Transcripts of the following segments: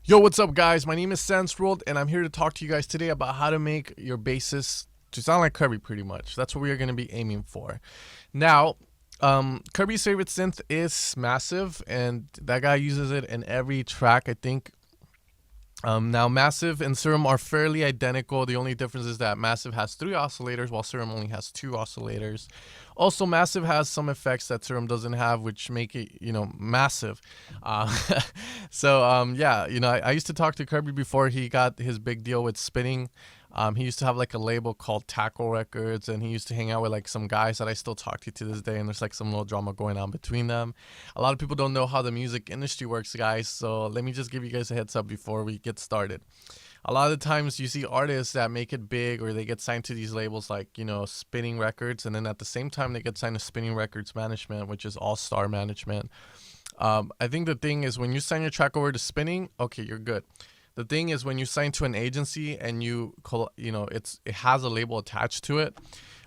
Yo, what's up, guys? My name is SenseWorld, and I'm here to talk to you guys today about how to make your basses to sound like Curbi, pretty much. That's what we are going to be aiming for. Now, Curbi's favorite synth is Massive, and that guy uses it in every track, I think. Now, Massive and Serum are fairly identical. The only difference is that Massive has 3 oscillators, while Serum only has 2 oscillators. Also, Massive has some effects that Serum doesn't have, which make it, massive. Yeah, I used to talk to Curbi before he got his big deal with spinning. He used to have like a label called Tackle Records, and he used to hang out with like some guys that I still talk to this day, and there's like some little drama going on between them. A lot of people don't know how the music industry works, guys, so let me just give you guys a heads up before we get started. A lot of the times you see artists that make it big, or they get signed to these labels like, Spinning Records, and then at the same time they get signed to Spinning Records Management, which is All Star Management. I think the thing is, when you sign your track over to Spinning, okay, you're good. The thing is, when you sign to an agency and it has a label attached to it,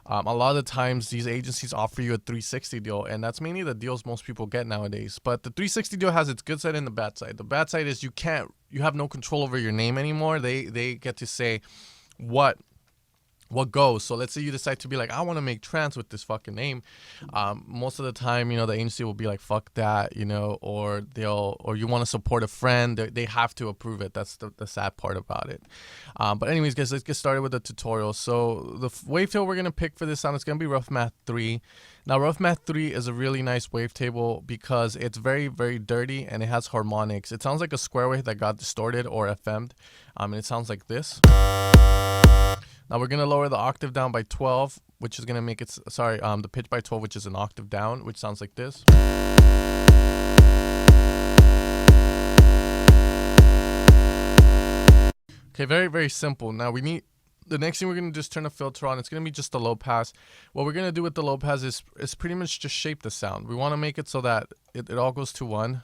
a lot of the times these agencies offer you a 360 deal, and that's mainly the deals most people get nowadays. But the 360 deal has its good side and the bad side. The bad side is you have no control over your name anymore. They get to say what goes. So let's say you decide to be like, I want to make trance with this fucking name. Most of the time, the agency will be like, fuck that, or you want to support a friend. They have to approve it. That's the sad part about it. But anyways, guys, let's get started with the tutorial. So the wavetable we're going to pick for this sound is going to be Rough Math 3. Now, Rough Math 3 is a really nice wavetable because it's very, very dirty and it has harmonics. It sounds like a square wave that got distorted or FM'd. And it sounds like this. Now we're going to lower the octave down by 12, which is going to make it, the pitch by 12, which is an octave down, which sounds like this. Okay, very, very simple. Now the next thing we're going to just turn the filter on. It's going to be just the low pass. What we're going to do with the low pass is pretty much just shape the sound. We want to make it so that it all goes to 1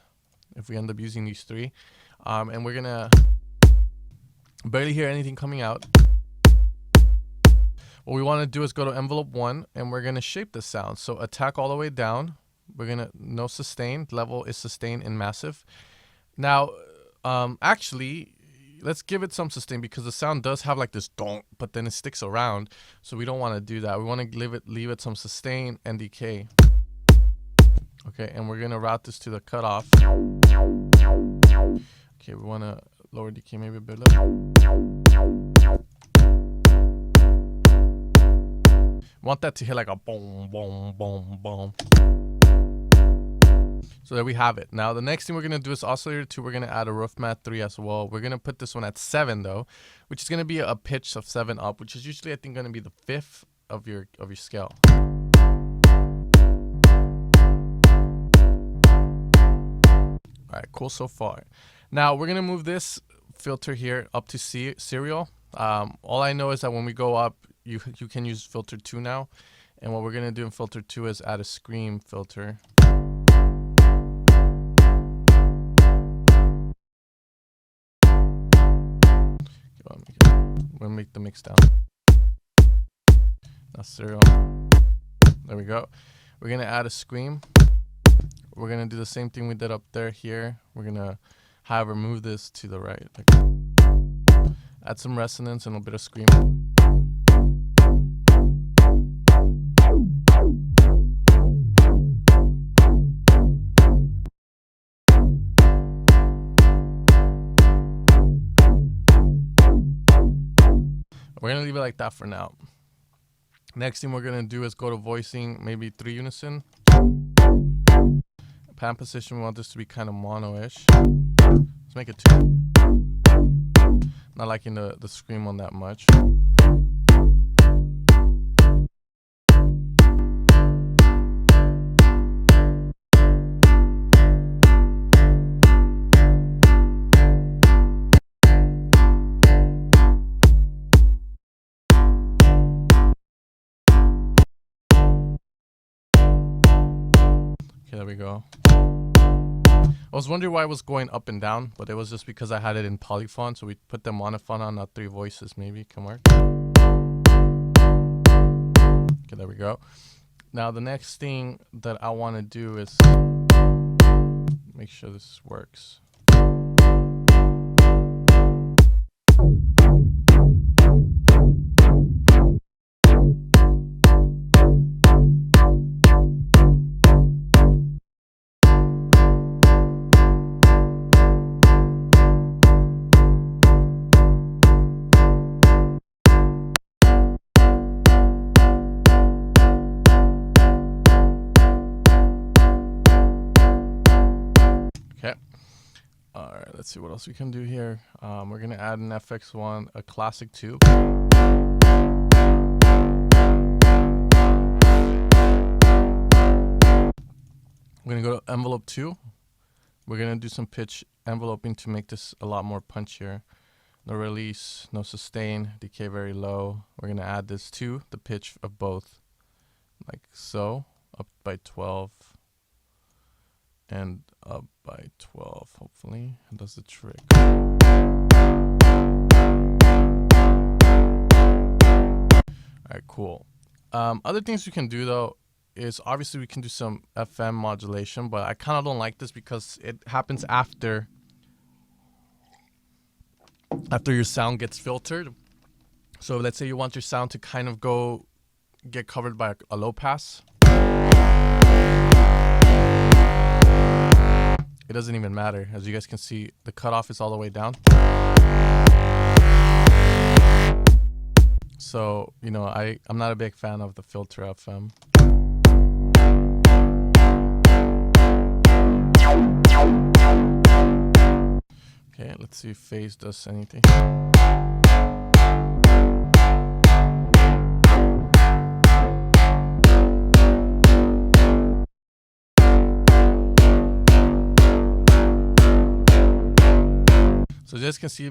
if we end up using these 3. And we're going to barely hear anything coming out. What we want to do is go to envelope 1, and we're going to shape the sound. So attack all the way down. We're going to no sustain. Level is sustain in Massive. Now, actually, let's give it some sustain because the sound does have like this donk, but then it sticks around. So we don't want to do that. We want to leave it some sustain and decay. Okay, and we're going to route this to the cutoff. Okay, we want to lower decay maybe a bit. Want that to hit like a boom, boom, boom, boom. So there we have it. Now the next thing we're gonna do is oscillator 2. We're gonna add a Rough Math 3 as well. We're gonna put this one at 7 though, which is gonna be a pitch of 7 up, which is usually I think gonna be the 5th of your scale. All right, cool so far. Now we're gonna move this filter here up to serial. All I know is that when we go up, you can use filter 2 now, and what we're gonna do in filter 2 is add a scream filter. We're gonna make the mix down. That's serial. There we go. We're gonna add a scream. We're gonna do the same thing we did up there here. We're gonna, however, move this to the right. Add some resonance and a bit of scream. We're going to leave it like that for now. Next thing we're going to do is go to voicing, maybe 3 unison. Pan position, we want this to be kind of mono-ish. Let's make it 2. Not liking the scream on that much. Okay, there we go. I was wondering why it was going up and down, but it was just because I had it in polyphon, so we put the monophone on, not 3 voices, maybe can work. Okay, there we go. Now the next thing that I want to do is make sure this works. let's see what else we can do here. We're gonna add an FX1, a classic tube. We're gonna go to envelope 2. We're gonna do some pitch enveloping to make this a lot more punchier. No release, no sustain, decay very low. We're gonna add this to the pitch of both, like so, up by 12 and up by 12. Hopefully it does the trick. All right, cool. Other things we can do though is obviously we can do some FM modulation, but I kind of don't like this because it happens after your sound gets filtered. So let's say you want your sound to kind of get covered by a low pass. It doesn't even matter. As you guys can see, the cutoff is all the way down. So, you know, I'm not a big fan of the filter FM. Okay, let's see if phase does anything. So you guys can see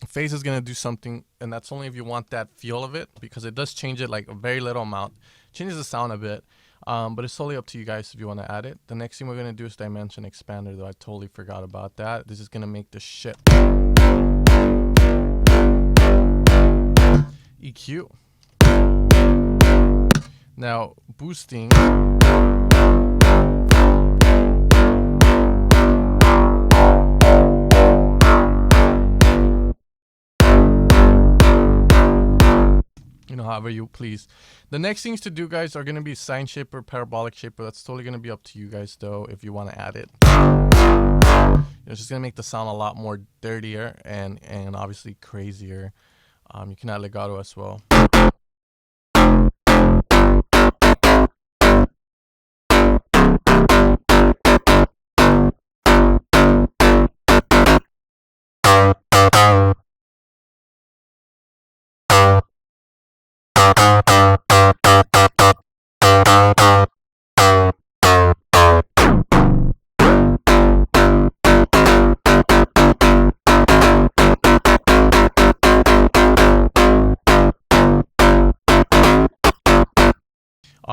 phase is going to do something, and that's only if you want that feel of it, because it does change it like a very little amount. Changes the sound a bit, but it's totally up to you guys if you want to add it. The next thing we're going to do is dimension expander, though I totally forgot about that. This is going to make the shit. EQ. Now, boosting. You know, however you please. The next things to do, guys, are going to be sine shaper, parabolic shaper. That's totally going to be up to you guys, though, if you want to add it. It's just going to make the sound a lot more dirtier and obviously crazier. You can add legato as well.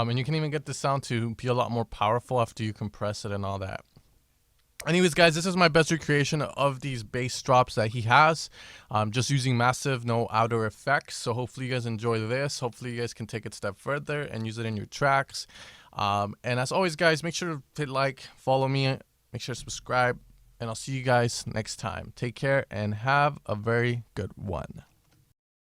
And you can even get the sound to be a lot more powerful after you compress it and all that. Anyways, guys, this is my best recreation of these bass drops that he has. Just using massive, no outer effects. So hopefully you guys enjoy this. Hopefully you guys can take it a step further and use it in your tracks. And as always, guys, make sure to hit like, follow me, make sure to subscribe, and I'll see you guys next time. Take care and have a very good one.